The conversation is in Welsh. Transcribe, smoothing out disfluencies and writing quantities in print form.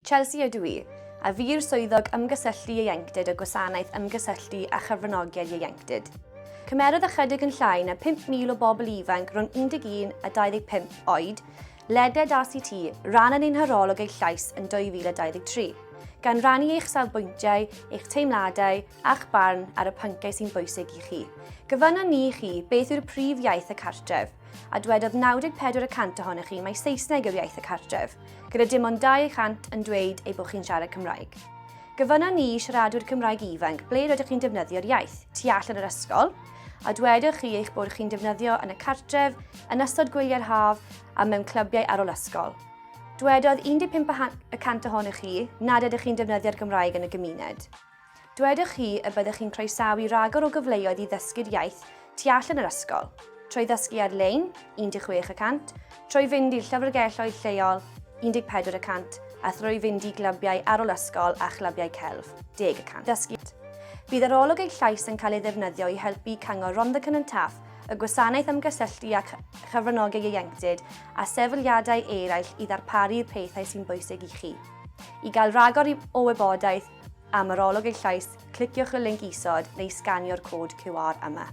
Chelsea ydw i, a fi'r swyddog ymgysylltu ieuenctid y Gwasanaeth Ymgysylltu a Chyfranogiad Ieuenctid. Cymerodd ychydig yn llai na 5,000 o bobl ifanc rhwng 11 a 25 oed, leded ACT ran yn ein Arolwg Eich Llais yn 2023, gan rannu eich safbwyntiau, eich teimladau a'ch barn ar y pynciau sy'n bwysig i chi. Gofynnon ni i chi beth yw'r prif iaith y cartref, a dywedodd 94% ohonoch chi mai Saesneg yw'r iaith y cartref, gyda dim ond 2% yn dweud eu bod chi'n siarad Cymraeg. Gofynnon ni i siaradwyr Cymraeg ifanc ble rydych chi'n defnyddio'r iaith, tu allan yr ysgol, a dwedwch chi eich bod chi'n defnyddio yn y cartref, yn ystod gwyliau'r haf a mewn clybiau arolysgol. Dwedodd 15% ohonoch chi nad ydych chi'n defnyddio'r Gymraeg yn y gymuned. Dwedwch chi y byddwch chi'n croesawu ragor o gyfleoedd i ddysgu'r iaith tu allan yr ysgol, trwy ddysgu ar-lein 16%, trwy fynd i'r llyfrgelloedd lleol 14%, a thrwy fynd i glybiau arolysgol a chlybiau celf 10%. Dysgu. Bydd Arolwg Eich Llais yn cael ei ddefnyddio i helpu cyngor Rhondda Cynon Taf, y Gwasanaeth Ymgysylltu a Chyfranogiad Ieuenctid a sefydliadau eraill i ddarparu'r pethau sy'n bwysig i chi. I gael ragor o wybodaeth am Arolwg Eich Llais, cliciwch y linc isod neu sganio'r cod QR yma.